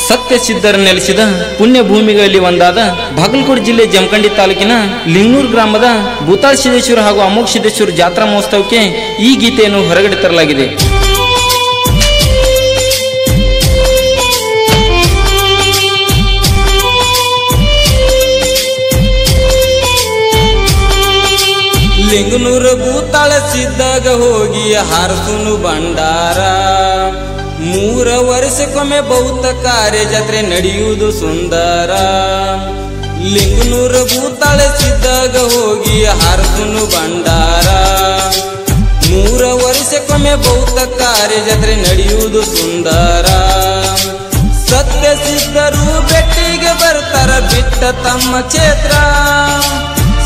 ಸತ್ಯ ಸಿದ್ಧರು ನೆಲೆಸಿದ ಪುಣ್ಯ ಭೂಮಿಗಳಲ್ಲಿ ಒಂದಾದ ಬಾಗಲಕೋಟೆ ಜಿಲ್ಲೆ ಜಮಖಂಡಿ ತಾಲೂಕಿನ ಲಿಂಗನೂರು ಗ್ರಾಮದ ಭೂತಾಳ ಸಿದ್ದೇಶ್ವರ ಹಾಗೂ ಅಮೋಘ ಸಿದ್ದೇಶ್ವರ ಜಾತ್ರಾ ಮಹೋತ್ಸವಕ್ಕೆ ಈ ಗೀತೆಯನ್ನು ಹೊರಗಡೆ ತರಲಾಗಿದೆ. ಲಿಂಗನೂರು ಭೂತಾಳ ಸಿದ್ದಾಗ ಹೋಗಿ ಹಾರಸುನು ಭಂಡಾರ 3 ವರ್ಷಕ್ಕೊಮ್ಮೆ ಬಹುತ ಕಾರ್ಯ ಜಾತ್ರೆ ನಡೆಯುವುದು ಸುಂದರ. ಲಿಂಗನೂರು ಭೂತಾಳ ಸಿದ್ದಾಗ ಹೋಗಿ ಹಾರಸುನು ಭಂಡಾರ 3 ವರ್ಷಕ್ಕೊಮ್ಮೆ ಬಹುತ ಕಾರ್ಯ ಜಾತ್ರೆ ನಡೆಯುವುದು ಸುಂದರ. ಸತ್ಯ ಸಿದ್ಧರು ಬೆಟ್ಟಿಗೆ ಬರ್ತಾರ ಬಿಟ್ಟ ತಮ್ಮ ಕ್ಷೇತ್ರ.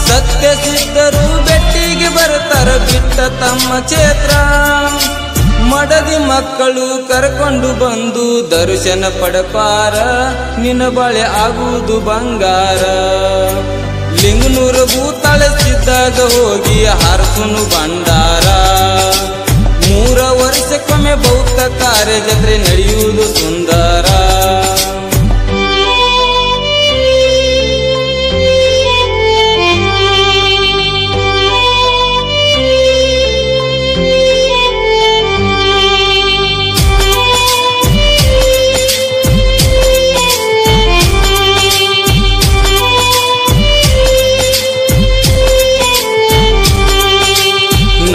ಸತ್ಯ ಸಿದ್ಧರು ಬೆಟ್ಟಿಗೆ ಬರ್ತಾರ ಬಿಟ್ಟ ತಮ್ಮ ಕ್ಷೇತ್ರ. ಮಡದಿ ಮಕ್ಕಳು ಕರ್ಕೊಂಡು ಬಂದು ದರ್ಶನ ಪಡಪಾರ ನಿನ್ನ ಬಾಳೆ ಆಗುವುದು ಬಂಗಾರ. ಲಿಂಗನೂರು ಭೂತಾಳ ಸಿದ್ದಾಗ ಹೋಗಿ ಹಾರಸುನು ಭಂಡಾರ 3 ವರ್ಷಕ್ಕೊಮ್ಮೆ ಬಹುತ ಕಾರ್ಯ ಜಾತ್ರೆ ನಡೆಯುವುದು ಸುಂದರ.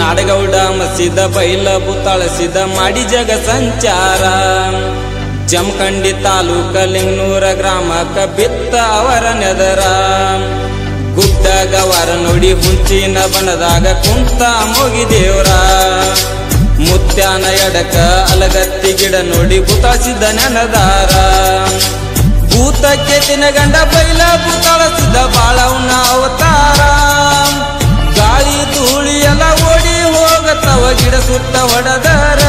ನಾಡಗೌಡ ಮಸೀದ ಬೈಲ ಭೂತಾಳ ಸಿದ್ದ ಮಾಡಿ ಜಗ ಸಂಚಾರ. ಜಮಖಂಡಿ ತಾಲೂಕ ಲಿಂಗನೂರ ಗ್ರಾಮಕ್ಕ ಬಿತ್ತ ಅವರ ನೆದರ. ಗುಡ್ಡ ಗವಾರ ನೋಡಿ ಹುಂಚಿನ ಬಣದಾಗ ಕುಂತ ಮೋಗಿ ದೇವ್ರ. ಮುತ್ಯಾನ ಎಡಕ ಅಲಗತ್ತಿ ಗಿಡ ನೋಡಿ ಭೂತಾಳ ಸಿದ್ದ ನೆನದಾರ. ಭೂತಕ್ಕೆ ತಿನಗಂಡ ಬೈಲ ಭೂತಾಳ ಸಿದ್ದ ಬಾಳವನ ಅವತಾರ. ಗಾಳಿ ಧೂಳಿ ಎಲ್ಲ ಓಡಿ ಹೋಗತ್ತವ ಗಿಡ ಸುತ್ತ ಹೊಡೆದಾರ.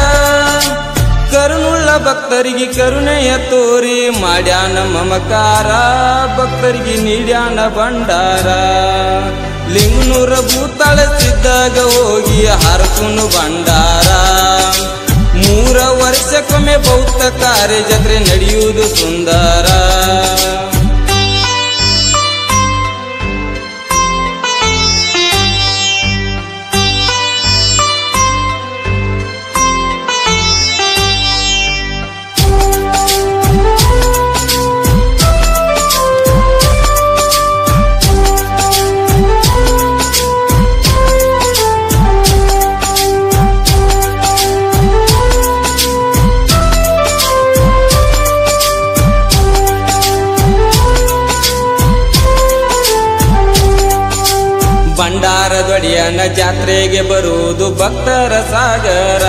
ಕರುಣುಳ್ಳ ಭಕ್ತರಿಗೆ ಕರುಣೆಯ ತೋರಿ ಮಾಡ್ಯಾನ ಮಮಕಾರ. ಭಕ್ತರಿಗೆ ನೀಡ್ಯಾನ ಭಂಡಾರ. ಲಿಂಗನೂರ ಭೂತಾಳ ಸಿದ್ದಾಗ ಹೋಗಿ ಹಾರಸುನು ಭಂಡಾರ 3 ವರ್ಷಕ್ಕೊಮ್ಮೆ ಬಹುತ ಕಾರ್ಯ ಜಾತ್ರೆ ನಡೆಯುವುದು ಸುಂದರ. ಭಂಡಾರದೊಡೆಯನ ಜಾತ್ರೆಗೆ ಬರುವುದು ಭಕ್ತರ ಸಾಗರ.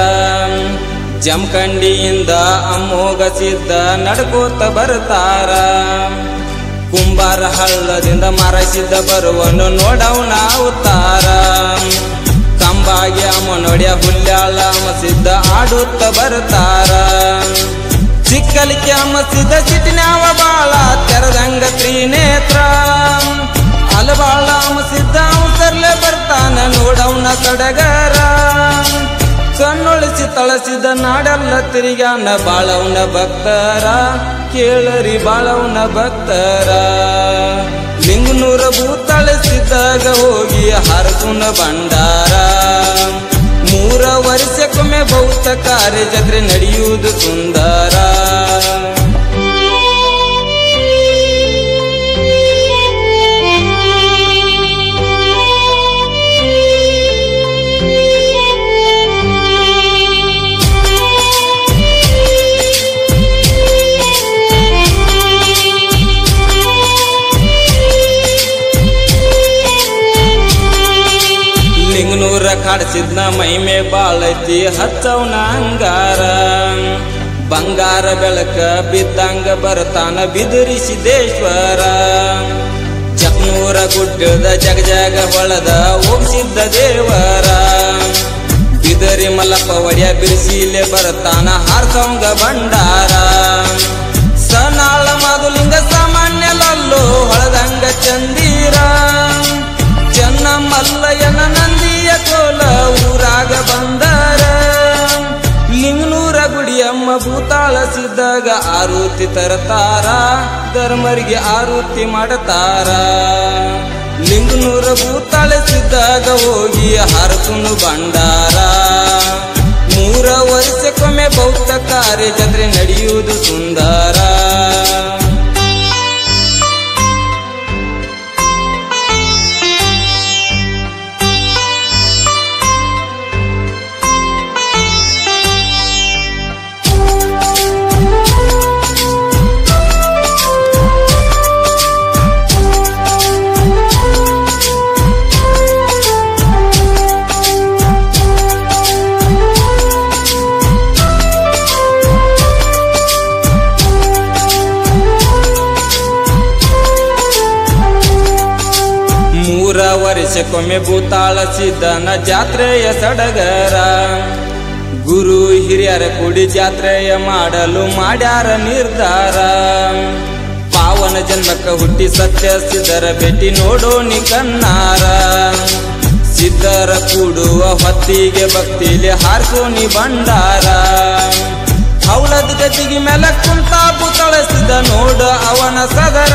ಜಮಖಂಡಿಯಿಂದ ಅಮೋಘ ಸಿದ್ಧ ನಡ್ಕೋತ ಬರ್ತಾರ. ಕುಂಬಾರ ಹಳ್ಳದಿಂದ ಮರಸಿದ್ದ ಬರುವನು ನೋಡವನ ಅವತಾರ. ಕಂಬಾಗಿ ಅಮ್ಮನೊಡೆಯ ಹುಲ್ಯಾಳ ಸಿದ್ಧ ಆಡುತ್ತ ಬರ್ತಾರ. ಚಿಕ್ಕಲಿಕ್ಕೆ ಅಮ್ಮ ಸಿದ್ಧ ಸಿಟ್ಟಿನ್ಯಾವ ಬಾಳ ತೆರದಂಗ ತ್ರಿನೇತ್ರ. ಅಲಬಾಳ ಸಿದ್ಧ ಅವಸರ್ಲೆ ಬರ್ತಾನ ನೋಡವನ ಸಡಗರ. ಕಣ್ಣೊಳಿಸಿ ತಳಸಿದ ನಾಡೆಲ್ಲ ತಿರುಗಾನ ಬಾಳವನ ಭಕ್ತರ. ಕೇಳರಿ ಬಾಳವನ ಭಕ್ತರ. ಲಿಂಗನೂರ ಭೂತಾಳ ಸಿದ್ದಾಗ ಹೋಗಿ ಹಾರಸುನ ಭಂಡಾರ 3 ವರ್ಷಕ್ಕೊಮ್ಮೆ ಬಹುತ ಕಾರ್ಯ ಜಾತ್ರೆ ನಡೆಯುವುದು ಸುಂದರ. ಲಿಂಗನೂರ ಕಾಡ್ಸಿದ್ನ ಮೈಮೆ ಬಾಳೈತಿ ಹಚ್ಚವನ ಅಂಗಾರ. ಬಂಗಾರ ಬೆಳಕ ಬಿದ್ದಂಗ ಬರ್ತಾನ ಬಿದರಿ ಸಿದ್ದೇಶ್ವರ. ಜಕ್ನೂರ ಗುಡ್ಡದ ಜಗ ಜಗ ಹೊಳದ ಹೋಗ್ಸಿದ್ದ ದೇವರ. ಬಿದರಿ ಮಲ್ಲಪ್ಪ ಒಡೆಯ ಬಿರ್ಸಿಲೆ ಬರ್ತಾನ ಹಾರ್ಸವಂಗ ಭಂಡಾರ. ಸನಾಳ ಮಾದುಲಿಂಗ ಸಾಮಾನ್ಯಲಲ್ಲೋ ಹೊಳದಂಗ ಚಂದೀರ. ಚೆನ್ನ ಮಲ್ಲಯ್ಯನ ನಂದಿಯ ಕೋಲ ಊರಾಗ ಬಂದಾರ. ಲಿಂಗನೂರ ಗುಡಿಯಮ್ಮ ಭೂತಾಳ ಸಿದ್ದಾಗ ಆರುತಿ ತರತಾರ ಧರ್ಮರಿಗೆ ಆರುತಿ ಮಾಡತಾರ ಲಿಂಗನೂರ ಭೂತಾಳಿಸಿದ್ದಾಗ ಹೋಗಿ ಹರಸುನು ಭಂಡಾರ 3 ವರ್ಷಕ್ಕೊಮ್ಮೆ ಬೌದ್ಧ ಕಾರ್ಯ ಜಾತ್ರೆ ನಡೆಯುವುದು ಸುಂದರ ವರ್ಷಕ್ಕೊಮ್ಮೆ ಭೂತಾಳ ಸಿದ್ದನ ಜಾತ್ರೆಯ ಸಡಗರ ಗುರು ಹಿರಿಯರ ಕೂಡಿ ಜಾತ್ರೆಯ ಮಾಡಲು ಮಾಡ್ಯಾರ ನಿರ್ಧಾರ ಪಾವನ ಜನ್ಮಕ್ಕ ಹುಟ್ಟಿ ಸತ್ಯ ಸಿದ್ಧರ ಭೇಟಿ ನೋಡೋಣಿ ಕಣ್ಣಾರ ಸಿದ್ಧರ ಕೂಡುವ ಹೊತ್ತಿಗೆ ಭಕ್ತಿಲಿ ಹಾರಿಸೋಣಿ ಭಂಡಾರ ಹೌಳದ ಗದ್ದಿಗೆ ಮೇಲೆ ಕುಂತ ಭೂತಾಳ ಸಿದ್ಧ ನೋಡ ಅವನ ಸದರ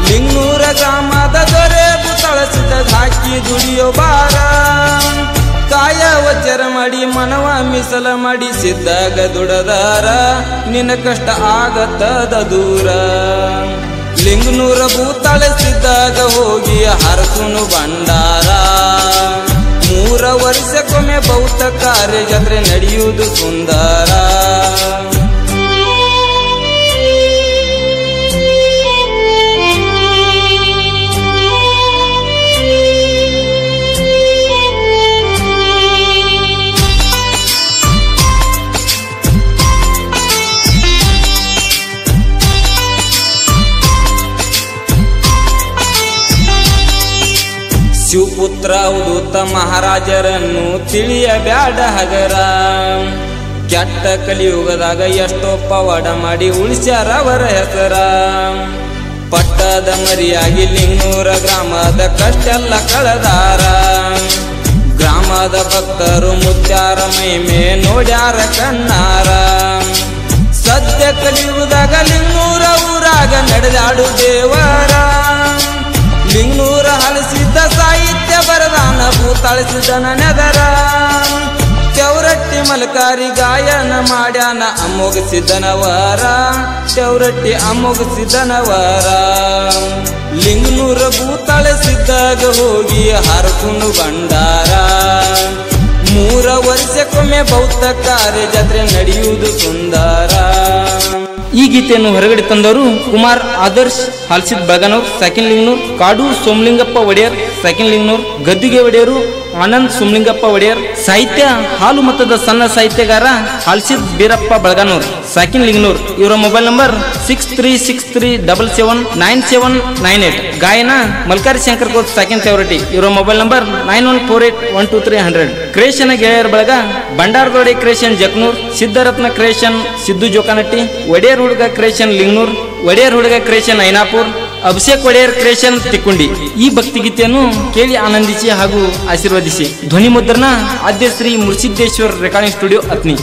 ಲಿಂಗನೂರ ಗ್ರಾಮದ ದೊರೆ ಭೂತಾಳಿಸಿದ ಹಾಕಿ ದುಡಿಯೋ ಬಾರ ಕಾಯ ವಜ್ರ ಮಾಡಿ ಮನವ ಮೀಸಲ ಮಾಡಿ ಸಿದ್ದಾಗ ದುಡದಾರ ನಿನ್ನ ಕಷ್ಟ ಆಗತ್ತದ ದೂರ ಲಿಂಗನೂರ ಭೂತಾಳಿಸಿದ್ದಾಗ ಹೋಗಿ ಹರಸುನು ಭಂಡಾರ 3 ವರ್ಷಕ್ಕೊಮ್ಮೆ ಬೌದ್ಧ ಕಾರ್ಯ ಜಾತ್ರೆ ನಡೆಯುವುದು ಸುಂದರ ಶಿವಪುತ್ರ ಅವಧೂತ ಮಹಾರಾಜರನ್ನು ತಿಳಿಯಬ್ಯಾಡ ಹಗರ ಕೆಟ್ಟ ಕಲಿಯುಗದಾಗ ಎಷ್ಟೋ ಪವಾಡ ಮಾಡಿ ಉಳಿಸ್ಯಾರ ಅವರ ಹೆಸರ ಪಟ್ಟದ ಮರಿಯಾಗಿ ಲಿಂಗನೂರ ಗ್ರಾಮದ ಕಷ್ಟೆಲ್ಲ ಕಳೆದಾರ ಗ್ರಾಮದ ಭಕ್ತರು ಮುತ್ಯಾರ ಮೈಮೆ ನೋಡ್ಯಾರ ಕಣ್ಣಾರ ಸದ್ಯ ಕಲಿಯುಗದಾಗ ಲಿಂಗನೂರ ಊರಾಗ ನಡೆದಾಡು ದೇವರ ಲಿಂಗನೂರ ಹಲಸಿದ್ದ ಸಾಹಿತ್ಯ ಬರದಾನ ಭೂತಾಳಿಸಿದನ ನೆದರ ಚೌರಟ್ಟಿ ಮಲಕಾರಿ ಗಾಯನ ಮಾಡ್ಯಾನ ಅಮೋಘಸಿದನವರ ಚೌರಟ್ಟಿ ಅಮೋಘಸಿದನವರ ಲಿಂಗನೂರ ಭೂತಾಳಿಸಿದ್ದಾಗ ಹೋಗಿ ಹರಸುನು ಭಂಡಾರ 3 ವರ್ಷಕ್ಕೊಮ್ಮೆ ಬೌದ್ಧ ಕಾರ್ಯ ಜಾತ್ರೆ ನಡೆಯುವುದು ಸುಂದರ ಈ ಗೀತೆಯನ್ನು ಹೊರಗಡೆ ತಂದವರು ಕುಮಾರ್ ಆದರ್ಶ್ ಹಾಲ್ಸಿದ್ ಬೆಳಗಾನೂರ್ ಸೆಕೆಂಡ್ ಲಿಂಗನೂರ್ ಕಾಡೂರ್ ಸೋಮಲಿಂಗಪ್ಪ ಒಡೆಯರ್ ಸೆಕೆಂಡ್ ಲಿಂಗನೂರ್ ಗದ್ದಿಗೆ ಒಡೆಯರು ಆನಂದ್ ಸೋಮಲಿಂಗಪ್ಪ ಒಡೆಯರ್ ಸಾಹಿತ್ಯ ಹಾಲು ಮತದ ಸಣ್ಣ ಸಾಹಿತ್ಯಗಾರ ಹಾಲ್ಸಿದ್ ಬೀರಪ್ಪ ಬೆಳಗಾನೂರ್ ಸೆಕೆಂಡ್ ಲಿಂಗನೂರ್ ಇವರ ಮೊಬೈಲ್ ನಂಬರ್ 6363779798 ಗಾಯನ ಮಲ್ಕಾರಿ ಶಂಕರ್ ಕೋಟ್ ಸೆಕೆಂಡ್ ಫೇವರಿಟಿ ಇವರ ಮೊಬೈಲ್ ನಂಬರ್ 9148123100 ಕ್ರಿಯೇಷನ್ ಗೆಳೆಯರ ಬಳಗ ಬಂಡಾರಗೋಡೆ ಕ್ರಿಯೇಷನ್ ಜಕ್ನೂರ್ ಸಿದ್ದರತ್ನ ಕ್ರಿಯೇಷನ್ ಸಿದ್ದು ಜೋಕಾನಟ್ಟಿ ಒಡೆಯರ್ ಹುಡುಗ ಕ್ರಿಯೇಷನ್ ಲಿಂಗನೂರ್ ಒಡೆಯರ್ ಹುಡುಗ ಕ್ರಿಯೇಷನ್ ಐನಾಪುರ್ ಅಭಿಷೇಕ್ ಒಡೆಯರ್ ಕ್ರಿಯೇಷನ್ ತಿಕ್ಕುಂಡಿ ಈ ಭಕ್ತಿಗೀತೆಯನ್ನು ಕೇಳಿ ಆನಂದಿಸಿ ಹಾಗೂ ಆಶೀರ್ವದಿಸಿ ಧ್ವನಿ ಮುದ್ರಣ ಆದ್ಯ ಶ್ರೀ ಮುರ್ಸಿದ್ದೇಶ್ವರ್ ರೆಕಾರ್ಡಿಂಗ್ ಸ್ಟುಡಿಯೋ ಅತ್ನಿ